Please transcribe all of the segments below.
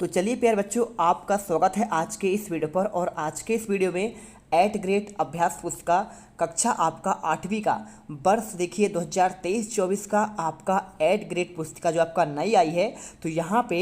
तो चलिए प्यारे बच्चों, आपका स्वागत है आज के इस वीडियो पर। और आज के इस वीडियो में 8 ग्रेड अभ्यास पुस्तिका कक्षा आपका 8वीं का वर्ष देखिए 2023-24 का आपका 8 ग्रेड पुस्तिका जो आपका नई आई है। तो यहाँ पे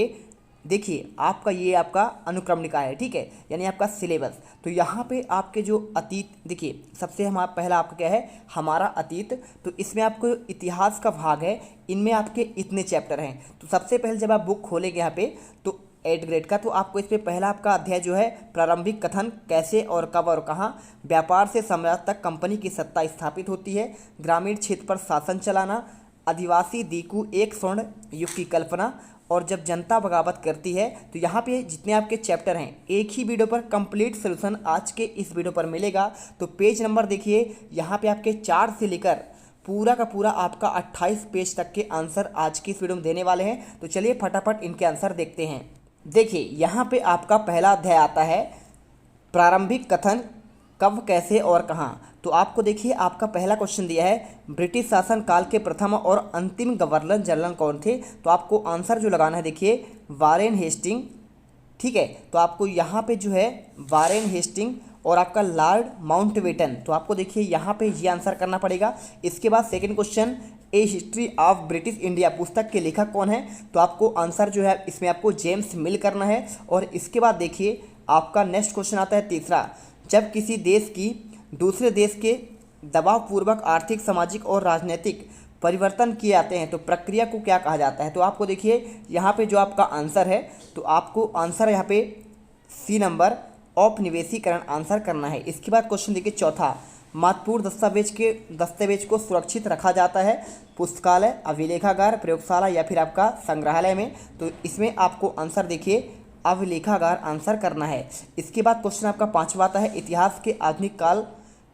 देखिए आपका ये आपका अनुक्रमणिका है, ठीक है, यानी आपका सिलेबस। तो यहाँ पे आपके जो अतीत देखिए, सबसे हमारा पहला आपका क्या है, हमारा अतीत। तो इसमें आपको इतिहास का भाग है, इनमें आपके इतने चैप्टर हैं। तो सबसे पहले जब आप बुक खोलेंगे यहाँ पे तो 8 ग्रेड का, तो आपको इसमें पहला आपका अध्याय जो है प्रारंभिक कथन, कैसे और कब और कहाँ, व्यापार से साम्राज्य तक कंपनी की सत्ता स्थापित होती है, ग्रामीण क्षेत्र पर शासन चलाना, आदिवासी दीकू एक स्वर्ण युग की कल्पना, और जब जनता बगावत करती है। तो यहाँ पे जितने आपके चैप्टर हैं एक ही वीडियो पर कंप्लीट सोल्यूशन आज के इस वीडियो पर मिलेगा। तो पेज नंबर देखिए, यहाँ पे आपके 4 से लेकर पूरा का पूरा आपका 28 पेज तक के आंसर आज की इस वीडियो में देने वाले हैं। तो चलिए फटाफट इनके आंसर देखते हैं। देखिए यहाँ पे आपका पहला अध्याय आता है प्रारंभिक कथन, कब कैसे और कहाँ। तो आपको देखिए आपका पहला क्वेश्चन दिया है, ब्रिटिश शासन काल के प्रथम और अंतिम गवर्नर जनरल कौन थे। तो आपको आंसर जो लगाना है देखिए वारेन हेस्टिंग, ठीक है। तो आपको यहाँ पे जो है वारेन हेस्टिंग और आपका लॉर्ड माउंटबेटन। तो आपको देखिए यहाँ पे ये आंसर करना पड़ेगा। इसके बाद second question, A history of British India पुस्तक के लेखक कौन है। तो आपको आंसर जो है इसमें आपको जेम्स मिल करना है। और इसके बाद देखिए आपका नेक्स्ट क्वेश्चन आता है तीसरा, जब किसी देश की दूसरे देश के दबाव पूर्वक आर्थिक, सामाजिक और राजनीतिक परिवर्तन किए जाते हैं तो प्रक्रिया को क्या कहा जाता है। तो आपको देखिए यहाँ पे जो आपका आंसर है, तो आपको आंसर यहाँ पे सी नंबर औपनिवेशीकरण आंसर करना है। इसके बाद क्वेश्चन देखिए चौथा, महत्वपूर्ण दस्तावेज को सुरक्षित रखा जाता है पुस्तकालय, अभिलेखागार, प्रयोगशाला या फिर आपका संग्रहालय में। तो इसमें आपको आंसर देखिए अभिलेखागार आंसर करना है। इसके बाद क्वेश्चन आपका पांचवा आता है, इतिहास के आधुनिक काल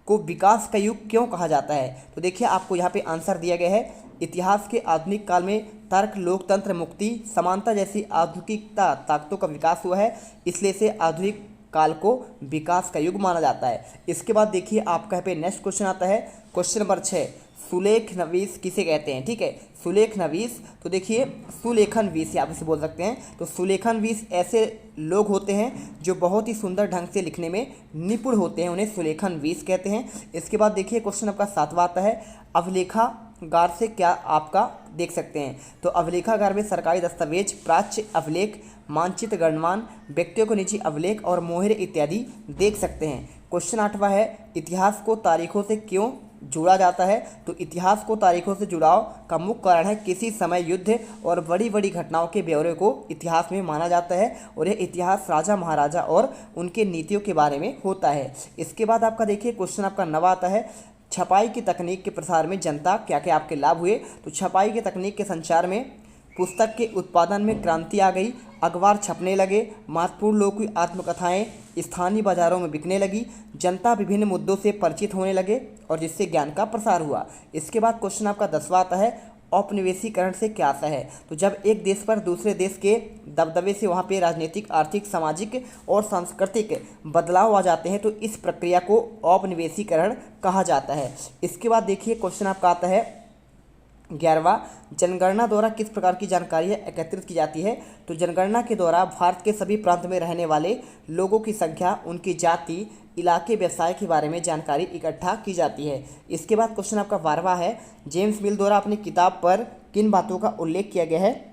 को विकास का युग क्यों कहा जाता है। तो देखिए आपको यहाँ पे आंसर दिया गया है, इतिहास के आधुनिक काल में तर्क, लोकतंत्र, मुक्ति, समानता जैसी आधुनिकता ताकतों का विकास हुआ है, इसलिए से आधुनिक काल को विकास का युग माना जाता है। इसके बाद देखिए आपका यहाँ पे नेक्स्ट क्वेश्चन आता है, क्वेश्चन नंबर 6, सुलेख नवीस किसे कहते हैं, ठीक है, सुलेख नवीस। तो देखिए सुलेखन वीस आप इसे बोल सकते हैं। तो सुलेखन वीस ऐसे लोग होते हैं जो बहुत ही सुंदर ढंग से लिखने में निपुण होते हैं, उन्हें सुलेखन वीस कहते हैं। इसके बाद देखिए क्वेश्चन आपका 7वां आता है, अभिलेखागार से क्या आपका देख सकते हैं। तो अभिलेखागार में सरकारी दस्तावेज, प्राच्य अभिलेख, मानचित्र, गणमान, व्यक्तियों को निजी अभिलेख और मोहरे इत्यादि देख सकते हैं। क्वेश्चन 8वां है, इतिहास को तारीखों से क्यों जोड़ा जाता है। तो इतिहास को तारीखों से जुड़ाव का मुख्य कारण है किसी समय युद्ध और बड़ी बड़ी घटनाओं के ब्यौरे को इतिहास में माना जाता है, और यह इतिहास राजा महाराजा और उनके नीतियों के बारे में होता है। इसके बाद आपका देखिए क्वेश्चन आपका 9वां आता है, छपाई की तकनीक के प्रसार में जनता क्या क्या आपके लाभ हुए। तो छपाई की तकनीक के संचार में पुस्तक के उत्पादन में क्रांति आ गई, अखबार छपने लगे, महत्वपूर्ण लोगों की आत्मकथाएं स्थानीय बाजारों में बिकने लगी, जनता विभिन्न मुद्दों से परिचित होने लगे और जिससे ज्ञान का प्रसार हुआ। इसके बाद क्वेश्चन आपका 10वां आता है, औपनिवेशीकरण से क्या आशा है। तो जब एक देश पर दूसरे देश के दबदबे से वहाँ पे राजनीतिक, आर्थिक, सामाजिक और सांस्कृतिक बदलाव आ जाते हैं तो इस प्रक्रिया को औपनिवेशीकरण कहा जाता है। इसके बाद देखिए क्वेश्चन आपका आता है 11वां, जनगणना द्वारा किस प्रकार की जानकारी एकत्रित की जाती है। तो जनगणना के द्वारा भारत के सभी प्रांत में रहने वाले लोगों की संख्या, उनकी जाति, इलाके, व्यवसाय के बारे में जानकारी इकट्ठा की जाती है। इसके बाद क्वेश्चन आपका 12वां है, जेम्स मिल द्वारा अपनी किताब पर किन बातों का उल्लेख किया गया है।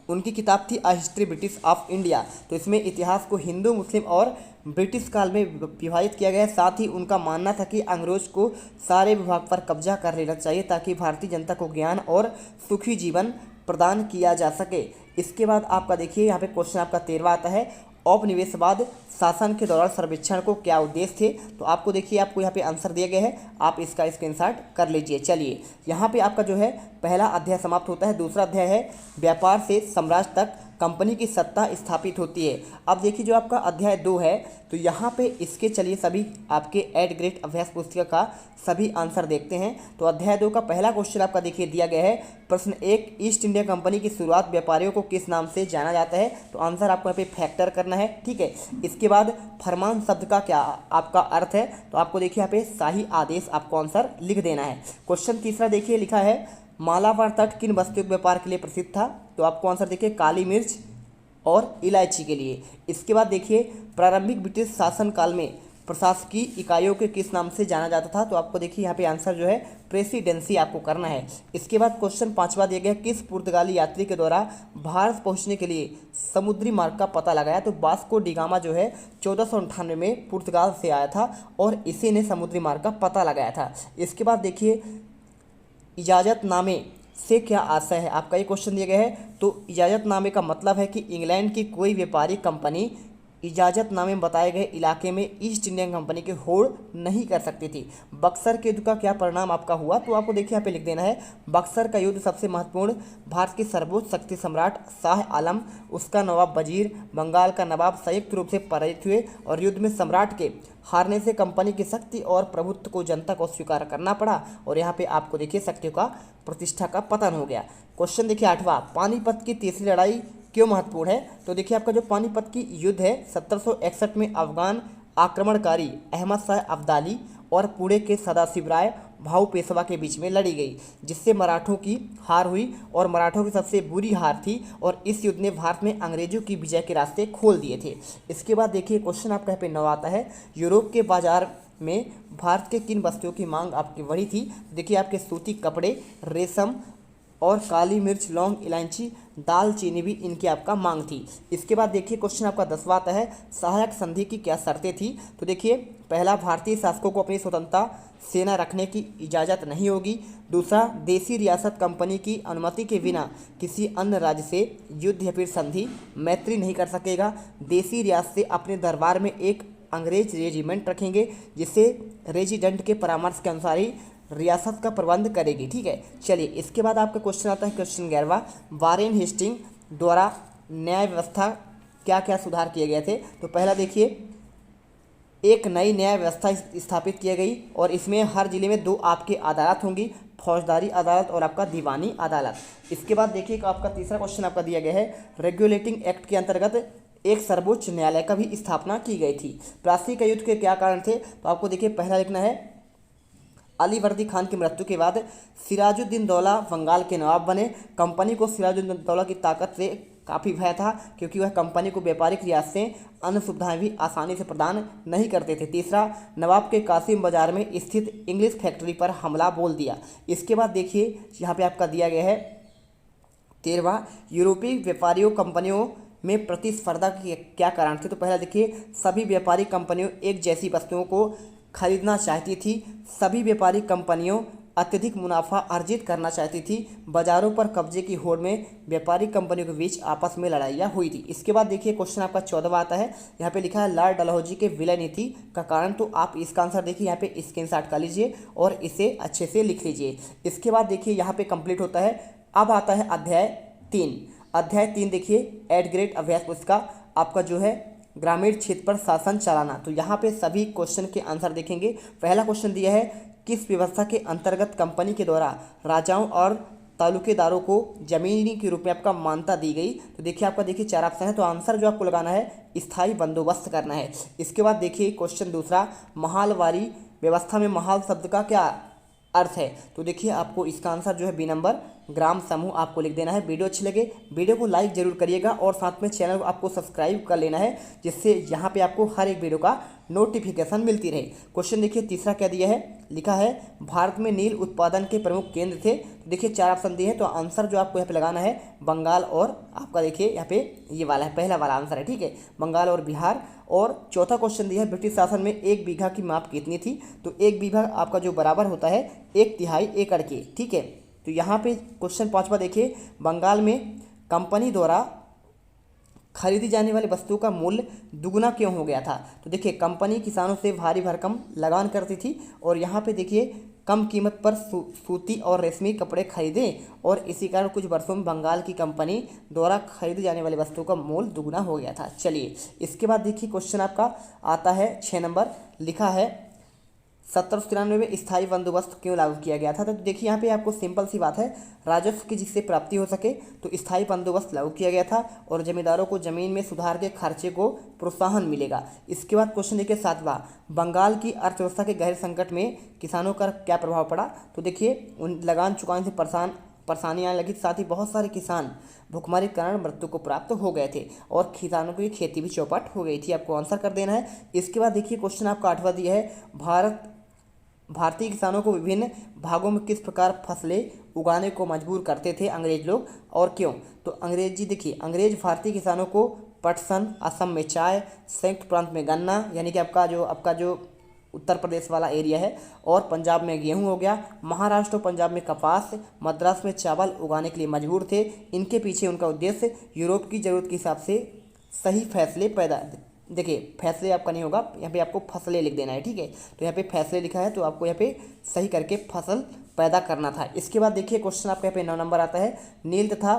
उनकी किताब थी a history British of India. तो इसमें इतिहास को हिंदू, मुस्लिम और ब्रिटिश काल में विभाजित किया गया है। साथ ही उनका मानना था कि अंग्रेज को सारे विभाग पर कब्जा कर लेना चाहिए ताकि भारतीय जनता को ज्ञान और सुखी जीवन प्रदान किया जा सके। इसके बाद आपका देखिए यहाँ पे क्वेश्चन आपका 13वां आता है, औपनिवेशवाद शासन के दौरान सर्वेक्षण को क्या उद्देश्य थे। तो आपको देखिए आपको यहाँ पे आंसर दिया गया है, आप इसका स्क्रीनशॉट कर लीजिए। चलिए यहाँ पे आपका जो है पहला अध्याय समाप्त होता है। दूसरा अध्याय है व्यापार से साम्राज्य तक कंपनी की सत्ता स्थापित होती है। अब देखिए जो आपका अध्याय 2 है, तो यहाँ पे इसके चलिए सभी आपके 8 ग्रेड अभ्यास पुस्तिका का सभी आंसर देखते हैं। तो अध्याय 2 का पहला क्वेश्चन आपका देखिए दिया गया है, प्रश्न 1, ईस्ट इंडिया कंपनी की शुरुआत व्यापारियों को किस नाम से जाना जाता है। तो आंसर आपको यहाँ पे फैक्टर करना है, ठीक है। इसके बाद फरमान शब्द का क्या आपका अर्थ है। तो आपको देखिए यहाँ पे शाही आदेश आपको आंसर लिख देना है। क्वेश्चन तीसरा देखिए लिखा है, मालाबार तट किन वस्तुओं के व्यापार के लिए प्रसिद्ध था। तो आपको आंसर देखिए काली मिर्च, और इलायची के लिए। इसके बाद देखिए प्रारंभिक ब्रिटिश शासनकाल में प्रशासकीय इकाइयों के किस नाम से जाना जाता था, तो आपको देखिए यहाँ पे आंसर जो है प्रेसिडेंसी आपको करना है। इसके बाद क्वेश्चन 5वां दिया गया, किस पुर्तगाली यात्री के द्वारा भारत पहुंचने के लिए समुद्री मार्ग का पता लगाया, तो वास्को डी गामा जो है 1498 में पुर्तगाल से आया था और इसी ने समुद्री मार्ग का पता लगाया था। इसके बाद देखिए इजाज़तनामे से क्या आशय है, आपका ये क्वेश्चन दिया गया है। तो इजाज़तनामे का मतलब है कि इंग्लैंड की कोई व्यापारिक कंपनी इजाज़तनामे में बताए गए इलाके में ईस्ट इंडियन कंपनी की होड़ नहीं कर सकती थी। बक्सर के युद्ध का क्या परिणाम आपका हुआ, तो आपको देखिए यहाँ पे लिख देना है, बक्सर का युद्ध सबसे महत्वपूर्ण, भारत की सर्वोच्च शक्ति सम्राट शाह आलम, उसका नवाब वजीर, बंगाल का नवाब संयुक्त रूप से पराजित हुए और युद्ध में सम्राट के हारने से कंपनी की शक्ति और प्रभुत्व को जनता को स्वीकार करना पड़ा और यहाँ पे आपको देखिए शक्तियों का प्रतिष्ठा का पतन हो गया। क्वेश्चन देखिए 8वां, पानीपत की तीसरी लड़ाई क्यों महत्वपूर्ण है, तो देखिए आपका जो पानीपत की युद्ध है 1761 में अफगान आक्रमणकारी अहमद शाह अब्दाली और पुणे के सदाशिव राय भाऊ पेशवा के बीच में लड़ी गई, जिससे मराठों की हार हुई और मराठों की सबसे बुरी हार थी और इस युद्ध ने भारत में अंग्रेजों की विजय के रास्ते खोल दिए थे। इसके बाद देखिए क्वेश्चन आपका यहाँ पे 9 आता है, यूरोप के बाजार में भारत के किन वस्तुओं की मांग आपकी बढ़ी थी, देखिए आपके सूती कपड़े, रेशम और काली मिर्च, लौंग, इलायची, दाल चीनी भी इनकी आपका मांग थी। इसके बाद देखिए क्वेश्चन आपका 10वां आता है, सहायक संधि की क्या शर्तें थी, तो देखिए पहला, भारतीय शासकों को अपनी स्वतंत्रता सेना रखने की इजाज़त नहीं होगी। दूसरा, देसी रियासत कंपनी की अनुमति के बिना किसी अन्य राज्य से युद्ध या फिर संधि मैत्री नहीं कर सकेगा। देसी रियासत से अपने दरबार में एक अंग्रेज रेजिमेंट रखेंगे जिससे रेजिडेंट के परामर्श के अनुसार ही रियासत का प्रबंध करेगी। ठीक है, चलिए इसके बाद आपका क्वेश्चन आता है क्वेश्चन 11वां, वारेन हेस्टिंग द्वारा न्याय व्यवस्था क्या क्या सुधार किए गए थे, तो पहला देखिए एक नई न्याय व्यवस्था स्थापित की गई और इसमें हर जिले में 2 आपकी अदालत होंगी, फौजदारी अदालत और आपका दीवानी अदालत। इसके बाद देखिए कि आपका तीसरा क्वेश्चन आपका दिया गया है, रेगुलेटिंग एक्ट के अंतर्गत एक सर्वोच्च न्यायालय का भी स्थापना की गई थी। प्लासी का युद्ध के क्या कारण थे, तो आपको देखिए पहला लिखना है, अली वर्दी खान की मृत्यु के बाद सिराजुद्दीन दौला बंगाल के नवाब बने। कंपनी को सिराजुद्दीन दौला की ताकत से काफ़ी भय था क्योंकि वह कंपनी को व्यापारिक रियासतें अन्य सुविधाएं भी आसानी से प्रदान नहीं करते थे। तीसरा, नवाब के कासिम बाजार में स्थित इंग्लिश फैक्ट्री पर हमला बोल दिया। इसके बाद देखिए यहाँ पे आपका दिया गया है 13वां, यूरोपीय व्यापारियों कंपनियों में प्रतिस्पर्धा के क्या कारण थे, तो पहला देखिए सभी व्यापारिक कंपनियों एक जैसी वस्तुओं को खरीदना चाहती थी, सभी व्यापारिक कंपनियों अत्यधिक मुनाफा अर्जित करना चाहती थी, बाजारों पर कब्जे की होड़ में व्यापारिक कंपनियों के बीच आपस में लड़ाइयाँ हुई थी। इसके बाद देखिए क्वेश्चन आपका 14वां आता है, यहाँ पे लिखा है लॉर्ड डलहौजी के विलय नीति का कारण, तो आप इसका आंसर देखिए यहाँ पे स्क्रीनशॉट कर लीजिए और इसे अच्छे से लिख लीजिए। इसके बाद देखिए यहाँ पे कंप्लीट होता है। अब आता है अध्याय 3। अध्याय 3 देखिए एट ग्रेड अभ्यास पुस्तिका आपका जो है ग्रामीण क्षेत्र पर शासन चलाना, तो यहाँ पे सभी क्वेश्चन के आंसर देखेंगे। पहला क्वेश्चन दिया है, किस व्यवस्था के अंतर्गत कंपनी के द्वारा राजाओं और तालुकेदारों को जमीनी के रूप में आपका मान्यता दी गई, तो देखिए आपका देखिए 4 ऑप्शन है, तो आंसर जो आपको लगाना है स्थायी बंदोबस्त करना है। इसके बाद देखिए क्वेश्चन दूसरा, महालवारी व्यवस्था में महाल शब्द का क्या अर्थ है, तो देखिए आपको इसका आंसर जो है बी नंबर ग्राम समूह आपको लिख देना है। वीडियो अच्छी लगे वीडियो को लाइक जरूर करिएगा और साथ में चैनल को आपको सब्सक्राइब कर लेना है जिससे यहाँ पे आपको हर एक वीडियो का नोटिफिकेशन मिलती रहे। क्वेश्चन देखिए तीसरा क्या दिया है, लिखा है भारत में नील उत्पादन के प्रमुख केंद्र थे, तो देखिए 4 ऑप्शन दिए हैं, तो आंसर जो आपको यहाँ पे लगाना है बंगाल और आपका देखिए यहाँ पे ये वाला है, पहला वाला आंसर है। ठीक है, बंगाल और बिहार। और चौथा क्वेश्चन दिया है ब्रिटिश शासन में 1 बीघा की माप कितनी थी, तो 1 बीघा आपका जो बराबर होता है 1/3 एकड़ के। ठीक है, तो यहाँ पे क्वेश्चन 5वां देखिए, बंगाल में कंपनी द्वारा खरीदी जाने वाली वस्तुओं का मूल्य दुगना क्यों हो गया था, तो देखिए कंपनी किसानों से भारी भरकम लगान करती थी और यहाँ पे देखिए कम कीमत पर सूती और रेशमी कपड़े खरीदे और इसी कारण कुछ वर्षों में बंगाल की कंपनी द्वारा खरीदी जाने वाली वस्तुओं का मूल्य दुगना हो गया था। चलिए इसके बाद देखिए क्वेश्चन आपका आता है 6 नंबर, लिखा है 1793 में स्थायी बंदोबस्त क्यों लागू किया गया था, तो देखिए यहाँ पे आपको सिंपल सी बात है, राजस्व की जिससे प्राप्ति हो सके तो स्थायी बंदोबस्त लागू किया गया था और जमींदारों को जमीन में सुधार के खर्चे को प्रोत्साहन मिलेगा। इसके बाद क्वेश्चन देखिए 7वां, बंगाल की अर्थव्यवस्था के गहरे संकट में किसानों का क्या प्रभाव पड़ा, तो देखिए उन लगान चुकाने से परेशान परेशानियाँ लगी, साथ ही बहुत सारे किसान भुखमरी के कारण मृत्यु को प्राप्त हो गए थे और किसानों की खेती भी चौपट हो गई थी। आपको आंसर कर देना है। इसके बाद देखिए क्वेश्चन आपका 8वां दिया है, भारतीय किसानों को विभिन्न भागों में किस प्रकार फसलें उगाने को मजबूर करते थे अंग्रेज लोग और क्यों? तो अंग्रेज भारतीय किसानों को पटसन, असम में चाय, संयुक्त प्रांत में गन्ना, यानी कि आपका जो उत्तर प्रदेश वाला एरिया है, और पंजाब में गेहूं हो गया, महाराष्ट्र और पंजाब में कपास, मद्रास में चावल उगाने के लिए मजबूर थे। इनके पीछे उनका उद्देश्य यूरोप की ज़रूरत के हिसाब से सही फैसले पैदा, देखिए फैसले आपका नहीं होगा, यहाँ पे आपको फसलें लिख देना है, ठीक है। तो यहाँ पे फैसले लिखा है तो आपको यहाँ पे सही करके फसल पैदा करना था। इसके बाद देखिए क्वेश्चन आपका यहाँ पे 9 नंबर आता है, नील तथा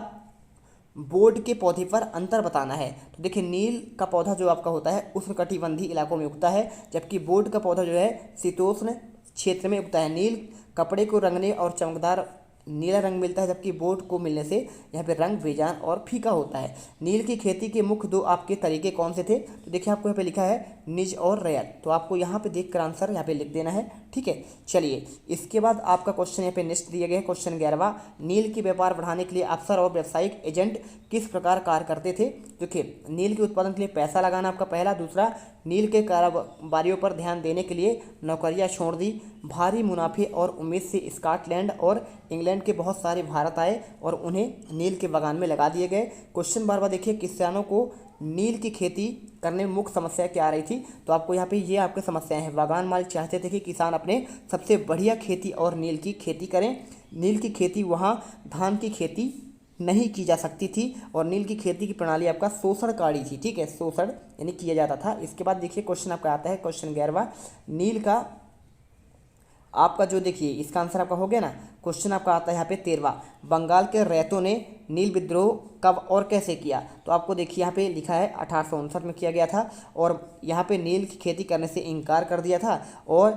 बोर्ड के पौधे पर अंतर बताना है। तो देखिए नील का पौधा जो आपका होता है उष्णकटिबंधीय इलाकों में उगता है, जबकि बोर्ड का पौधा जो है शीतोष्ण क्षेत्र में उगता है। नील कपड़े को रंगने और चमकदार नीला रंग मिलता है, जबकि बोर्ड को मिलने से यहाँ पे रंग बेजान और फीका होता है। नील की खेती के मुख्य 2 आपके तरीके कौन से थे? तो देखिए आपको यहाँ पे लिखा है निज और रैयत, तो आपको यहाँ पे देखकर आंसर यहाँ पे लिख देना है, ठीक है। चलिए इसके बाद आपका क्वेश्चन यहाँ पे नेक्स्ट दिया गया है, क्वेश्चन 11वां, नील के व्यापार बढ़ाने के लिए अफसर और व्यावसायिक एजेंट किस प्रकार कार्य करते थे? देखिए नील के उत्पादन के लिए पैसा लगाना आपका पहला, दूसरा नील के कारोबारियों पर ध्यान देने के लिए नौकरियां छोड़ दी, भारी मुनाफे और उम्मीद से स्कॉटलैंड और इंग्लैंड के बहुत सारे भारत आए और उन्हें नील के बागान में लगा दिए गए। क्वेश्चन बार देखिए, किसानों को नील की खेती करने में मुख्य समस्या क्या आ रही थी? तो आपको यहाँ पे ये आपकी समस्याएं हैं। बागान मालिक चाहते थे कि किसान अपने सबसे बढ़िया खेती और नील की खेती करें। नील की खेती वहाँ धान की खेती नहीं की जा सकती थी और नील की खेती की प्रणाली आपका शोषणकारी थी, ठीक है, शोषण यानी किया जाता था। इसके बाद देखिए क्वेश्चन आपका आता है, क्वेश्चन 11वां, नील का आपका जो देखिए इसका आंसर आपका हो गया ना। क्वेश्चन आपका आता है यहाँ पे 13वां, बंगाल के रैयतों ने नील विद्रोह कब और कैसे किया? तो आपको देखिए यहाँ पे लिखा है 1859 में किया गया था और यहाँ पे नील की खेती करने से इनकार कर दिया था और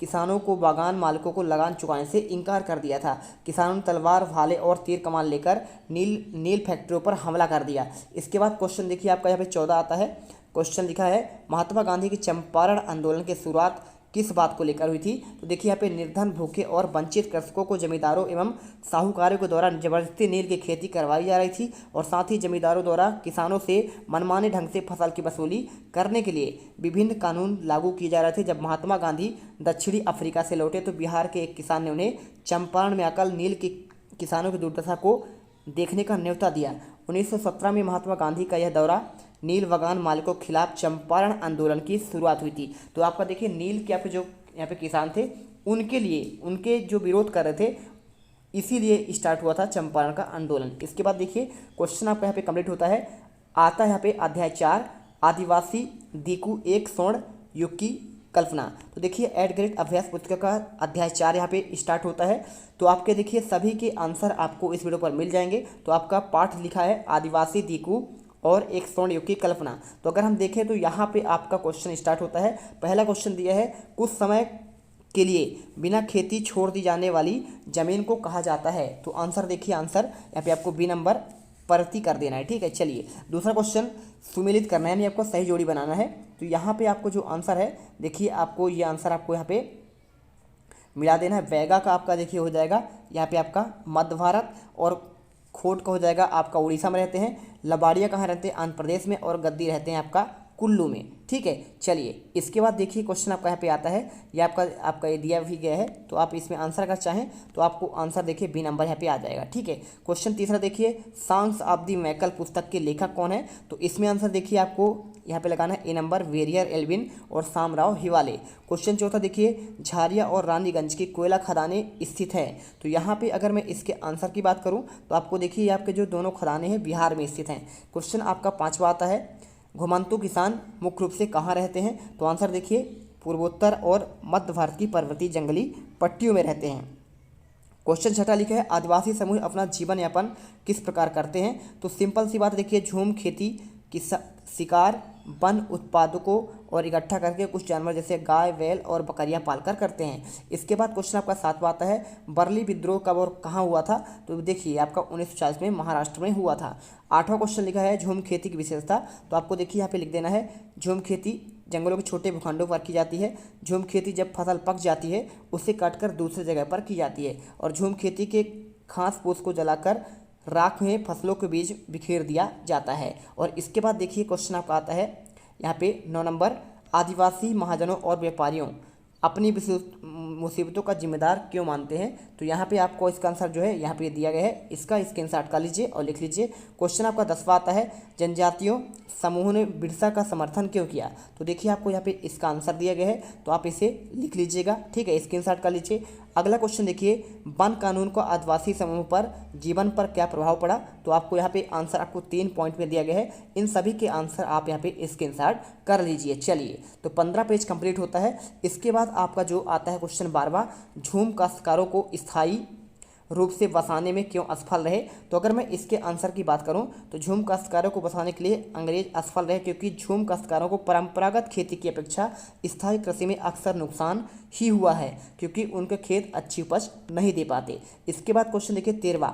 किसानों को बागान मालिकों को लगान चुकाने से इनकार कर दिया था। किसानों ने तलवार, भाले और तीर कमान लेकर नील फैक्ट्रियों पर हमला कर दिया। इसके बाद क्वेश्चन देखिए आपका यहाँ पे 14 आता है। क्वेश्चन लिखा है, महात्मा गांधी की चंपारण आंदोलन की शुरुआत किस बात को लेकर हुई थी? तो देखिए यहाँ पे निर्धन, भूखे और वंचित कृषकों को जमींदारों एवं साहूकारों के द्वारा जबरदस्ती नील की खेती करवाई जा रही थी और साथ ही जमींदारों द्वारा किसानों से मनमाने ढंग से फसल की वसूली करने के लिए विभिन्न कानून लागू किए जा रहे थे। जब महात्मा गांधी दक्षिणी अफ्रीका से लौटे तो बिहार के एक किसान ने उन्हें चंपारण में आकर नील की किसानों की दुर्दशा को देखने का न्योता दिया। 1917 में महात्मा गांधी का यह दौरा नील बागान मालिकों के खिलाफ चंपारण आंदोलन की शुरुआत हुई थी। तो आपका देखिए नील के आपके जो यहाँ पे किसान थे उनके लिए, उनके जो विरोध कर रहे थे, इसीलिए स्टार्ट हुआ था चंपारण का आंदोलन। इसके बाद देखिए क्वेश्चन आपका यहाँ पे कंप्लीट होता है। आता है यहाँ पे अध्याय 4, आदिवासी दीकू एक स्वर्ण युग की कल्पना। तो देखिए एट ग्रेड अभ्यास पुस्तिका का अध्याय 4 यहाँ पे स्टार्ट होता है। तो आपके देखिए सभी के आंसर आपको इस वीडियो पर मिल जाएंगे। तो आपका पाठ लिखा है आदिवासी दीकू और एक स्वर्ण युग की कल्पना। तो अगर हम देखें तो यहाँ पे आपका क्वेश्चन स्टार्ट होता है। पहला क्वेश्चन दिया है, कुछ समय के लिए बिना खेती छोड़ दी जाने वाली जमीन को कहा जाता है? तो आंसर देखिए, आंसर यहाँ पे आपको बी नंबर प्रति कर देना है, ठीक है। चलिए दूसरा क्वेश्चन सुमेलित करना है, यानी आपको सही जोड़ी बनाना है। तो यहाँ पे आपको जो आंसर है देखिए, आपको ये आंसर आपको यहाँ पे मिला देना है। वैगा का आपका देखिए हो जाएगा यहाँ पे आपका मध्य भारत और खोट का हो जाएगा आपका उड़ीसा में रहते हैं, लबाड़िया कहाँ रहते हैं? आंध्र प्रदेश में, और गद्दी रहते हैं आपका कुल्लू में, ठीक है। चलिए इसके बाद देखिए क्वेश्चन आपका यहाँ पे आता है, ये आपका ये दिया भी गया है। तो आप इसमें आंसर अगर चाहें तो आपको आंसर देखिए बी नंबर यहाँ पे आ जाएगा, ठीक है। क्वेश्चन तीसरा देखिए, सांस ऑफ द मैकल पुस्तक के लेखक कौन है? तो इसमें आंसर देखिए आपको यहाँ पे लगाना है ए नंबर, वेरियर एल्विन और शामराव हिवाले। क्वेश्चन चौथा देखिए, झारिया और रानीगंज की कोयला खदानें स्थित हैं। तो यहाँ पे अगर मैं इसके आंसर की बात करूँ तो आपको देखिए आपके जो दोनों खदानें हैं बिहार में स्थित हैं। क्वेश्चन आपका 5वां आता है, घुमंतु किसान मुख्य रूप से कहाँ रहते हैं? तो आंसर देखिए पूर्वोत्तर और मध्य भारत की पर्वतीय जंगली पट्टियों में रहते हैं। क्वेश्चन छठा लिखा है, आदिवासी समूह अपना जीवन यापन किस प्रकार करते हैं? तो सिंपल सी बात देखिए, झूम खेती, शिकार, वन उत्पादकों और इकट्ठा करके कुछ जानवर जैसे गाय, बैल और बकरियां पालकर करते हैं। इसके बाद क्वेश्चन आपका 7वां आता है, बरली विद्रोह कब और कहाँ हुआ था? तो देखिए आपका 1940 में महाराष्ट्र में हुआ था। 8वां क्वेश्चन लिखा है, झूम खेती की विशेषता। तो आपको देखिए यहाँ पे लिख देना है, झूम खेती जंगलों के छोटे भूखंडों पर की जाती है। झूम खेती जब फसल पक जाती है उसे काटकर दूसरी जगह पर की जाती है और झूम खेती के घास फूस को जलाकर राख में फसलों के बीज बिखेर दिया जाता है। और इसके बाद देखिए क्वेश्चन आपका आता है यहाँ पे 9 नंबर, आदिवासी महाजनों और व्यापारियों अपनी मुसीबतों का जिम्मेदार क्यों मानते हैं। तो यहाँ पे आपको इसका आंसर जो है यहाँ पे दिया गया है, इसका स्क्रीनशॉट कर लीजिए और लिख लीजिए। क्वेश्चन आपका 10वां आता है, जनजातियों समूह ने बिरसा का समर्थन क्यों किया। तो देखिए आपको यहाँ पे इसका आंसर दिया गया है, तो आप इसे लिख लीजिएगा, ठीक है, स्क्रीनशॉट कर लीजिए। अगला क्वेश्चन देखिए, वन कानून का आदिवासी समूह पर जीवन पर क्या प्रभाव पड़ा। तो आपको यहाँ पे आंसर आपको 3 पॉइंट में दिया गया है, इन सभी के आंसर आप यहाँ पे स्क्रीनशॉट कर लीजिए। चलिए, तो 15 पेज कंप्लीट होता है। इसके बाद आपका जो आता है क्वेश्चन 12वां, झूम काश्तकारों को स्थायी रूप से बसाने में क्यों असफल रहे। तो अगर मैं इसके आंसर की बात करूं तो झूम काश्तकारों को बसाने के लिए अंग्रेज असफल रहे, क्योंकि झूम काश्तकारों को परंपरागत खेती की अपेक्षा स्थायी कृषि में अक्सर नुकसान ही हुआ है, क्योंकि उनके खेत अच्छी उपज नहीं दे पाते। इसके बाद क्वेश्चन देखिए 13वां,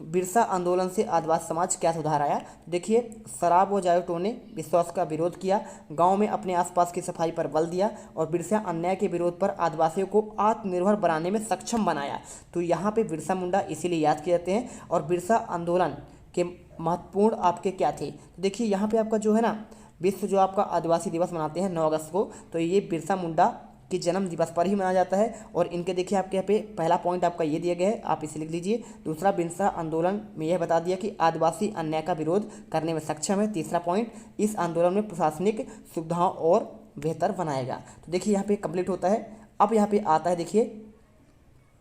बिरसा आंदोलन से आदिवासी समाज क्या सुधार आया। देखिए, शराब व जायोटों ने विश्वास का विरोध किया, गांव में अपने आसपास की सफाई पर बल दिया और बिरसा अन्याय के विरोध पर आदिवासियों को आत्मनिर्भर बनाने में सक्षम बनाया। तो यहाँ पे बिरसा मुंडा इसीलिए याद किए जाते हैं। और बिरसा आंदोलन के महत्वपूर्ण आपके क्या थे। देखिए यहाँ पे आपका जो है ना, विश्व जो आपका आदिवासी दिवस मनाते हैं 9 अगस्त को, तो ये बिरसा मुंडा कि जन्म दिवस पर ही मनाया जाता है। और इनके देखिए आपके यहाँ पे पहला पॉइंट आपका ये दिया गया है, आप इसे लिख लीजिए। दूसरा, बिरसा आंदोलन में यह बता दिया कि आदिवासी अन्याय का विरोध करने में सक्षम है। तीसरा पॉइंट, इस आंदोलन में प्रशासनिक सुविधाओं और बेहतर बनाएगा। तो देखिए यहाँ पे कंप्लीट होता है। अब यहाँ पे आता है देखिए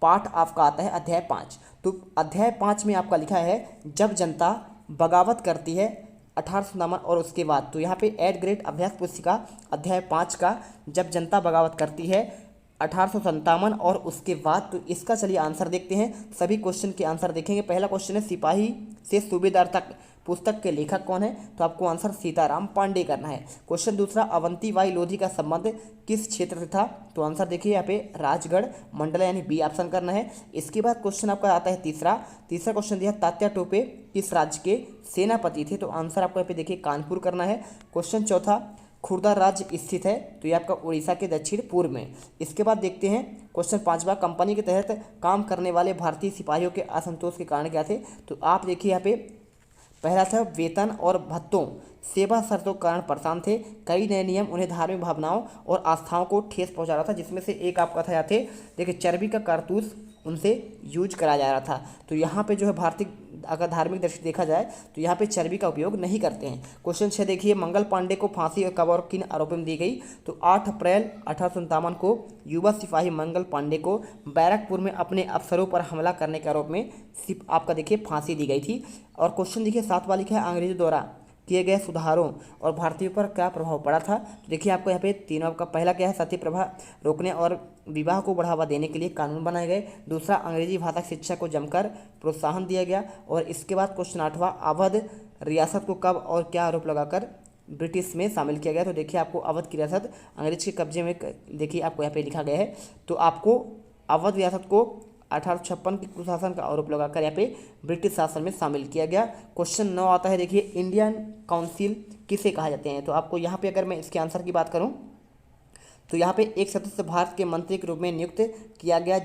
पाठ आपका आता है अध्याय 5। तो अध्याय 5 में आपका लिखा है, जब जनता बगावत करती है 1857 और उसके बाद। तो यहाँ पे 8th ग्रेड अभ्यास पुस्तिका अध्याय 5 का जब जनता बगावत करती है 1857 और उसके बाद। तो इसका चलिए आंसर देखते हैं, सभी क्वेश्चन के आंसर देखेंगे। पहला क्वेश्चन है, सिपाही से सूबेदार तक पुस्तक के लेखक कौन है। तो आपको आंसर सीताराम पांडे करना है। क्वेश्चन दूसरा, अवंतीबाई लोधी का संबंध किस क्षेत्र से था। तो आंसर देखिए यहाँ पे राजगढ़ मंडल यानी बी ऑप्शन करना है। इसके बाद क्वेश्चन आपका आता है तीसरा क्वेश्चन दिया, तात्या टोपे किस राज्य के सेनापति थे। तो आंसर आपको यहाँ पे देखिए कानपुर करना है। क्वेश्चन चौथा, खुर्दा राज्य स्थित है। तो ये आपका उड़ीसा के दक्षिण पूर्व में। इसके बाद देखते हैं क्वेश्चन 5वां, कंपनी के तहत काम करने वाले भारतीय सिपाहियों के असंतोष के कारण क्या थे। तो आप देखिए यहाँ पे पहला था, वेतन और भत्तों सेवा शर्तों के कारण परेशान थे। कई नए नियम उन्हें धार्मिक भावनाओं और आस्थाओं को ठेस पहुंचा रहा था, जिसमें से एक आपका था यहाँ थे देखिए चर्बी का कारतूस उनसे यूज कराया जा रहा था। तो यहाँ पे जो है भारतीय अगर धार्मिक दृष्टि देखा जाए तो यहाँ पे चर्बी का उपयोग नहीं करते हैं। क्वेश्चन 6 देखिए, मंगल पांडे को फांसी कब और किन आरोपों में दी गई। तो 8 अप्रैल 1857 को युवा सिपाही मंगल पांडे को बैरकपुर में अपने अफसरों पर हमला करने के आरोप में आपका देखिए फांसी दी गई थी। और क्वेश्चन देखिए 7 वाला लिखा है, अंग्रेजों द्वारा किए गए सुधारों और भारतीयों पर क्या प्रभाव पड़ा था। तो देखिए आपको यहाँ पे तीनों का पहला क्या है, सती प्रभा रोकने और विवाह को बढ़ावा देने के लिए कानून बनाए गए। दूसरा, अंग्रेजी भाषा शिक्षा को जमकर प्रोत्साहन दिया गया। और इसके बाद क्वेश्चन 8वां, अवध रियासत को कब और क्या आरोप लगाकर ब्रिटिश में शामिल किया गया। तो देखिए आपको अवध की रियासत अंग्रेज के कब्जे में देखिए आपको यहाँ पे लिखा गया है। तो आपको अवध रियासत को 1856 की कुशासन का आरोप लगाकर यहाँ पे ब्रिटिश शासन में शामिल किया गया। क्वेश्चन 9 आता है देखिए, इंडियन काउंसिल किसे कहा जाते हैं। तो आपको यहाँ पे अगर मैं इसके आंसर की बात करूँ तो यहाँ पे एक सदस्य भारत के मंत्री के रूप में नियुक्त किया गया,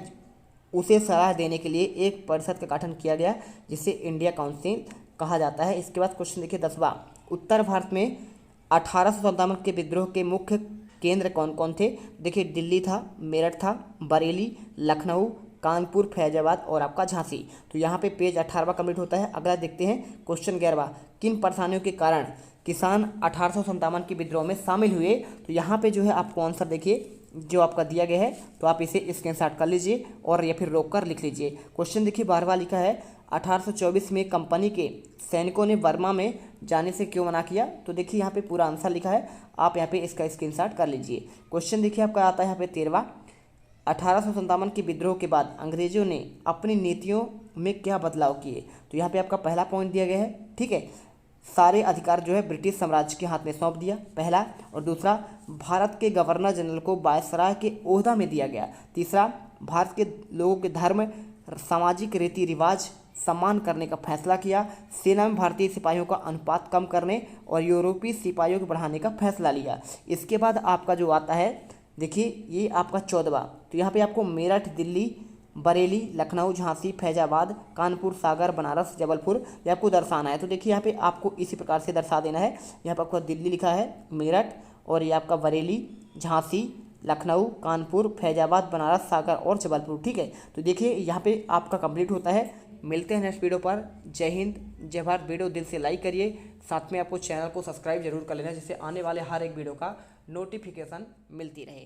उसे सलाह देने के लिए एक परिषद का गठन किया गया जिसे इंडिया काउंसिल कहा जाता है। इसके बाद क्वेश्चन देखिए 10वां, उत्तर भारत में 1857 के विद्रोह के मुख्य केंद्र कौन कौन थे। देखिए दिल्ली था, मेरठ था, बरेली, लखनऊ, कानपुर, फैजाबाद और आपका झांसी। तो यहाँ पे पेज 18वां कंप्लीट होता है। अगला देखते हैं क्वेश्चन 11वां, किन परेशानियों के कारण किसान 1857 के विद्रोह में शामिल हुए। तो यहाँ पे जो है आपको आंसर देखिए जो आपका दिया गया है, तो आप इसे स्क्रीनशॉट कर लीजिए और या फिर रोक कर लिख लीजिए। क्वेश्चन देखिए 12वां लिखा है, 1824 में कंपनी के सैनिकों ने बर्मा में जाने से क्यों मना किया। तो देखिए यहाँ पे पूरा आंसर लिखा है, आप यहाँ पे इसका स्क्रीनशॉट कर लीजिए। क्वेश्चन देखिए आपका आता है यहाँ पे 13वां, 1857 के विद्रोह के बाद अंग्रेजों ने अपनी नीतियों में क्या बदलाव किए। तो यहाँ पे आपका पहला पॉइंट दिया गया है, ठीक है, सारे अधिकार जो है ब्रिटिश साम्राज्य के हाथ में सौंप दिया, पहला। और दूसरा, भारत के गवर्नर जनरल को वायसराय के ओहदा में दिया गया। तीसरा, भारत के लोगों के धर्म, सामाजिक रीति रिवाज सम्मान करने का फैसला किया। सेना में भारतीय सिपाहियों का अनुपात कम करने और यूरोपीय सिपाहियों को बढ़ाने का फैसला लिया। इसके बाद आपका जो आता है देखिए ये आपका 14वां, तो यहाँ पे आपको मेरठ, दिल्ली, बरेली, लखनऊ, झांसी, फैजाबाद, कानपुर, सागर, बनारस, जबलपुर ये आपको दर्शाना है। तो देखिए यहाँ पे आपको इसी प्रकार से दर्शा देना है। यहाँ पर आपको दिल्ली लिखा है, मेरठ, और ये आपका बरेली, झांसी, लखनऊ, कानपुर, फैजाबाद, बनारस, सागर और जबलपुर। ठीक है, तो देखिए यहाँ पे आपका कंप्लीट होता है। मिलते हैं नेक्स्ट वीडियो पर। जय हिंद, जय भारत। वीडियो दिल से लाइक करिए, साथ में आपको चैनल को सब्सक्राइब जरूर कर लेना, जिससे आने वाले हर एक वीडियो का नोटिफिकेशन मिलती रहे।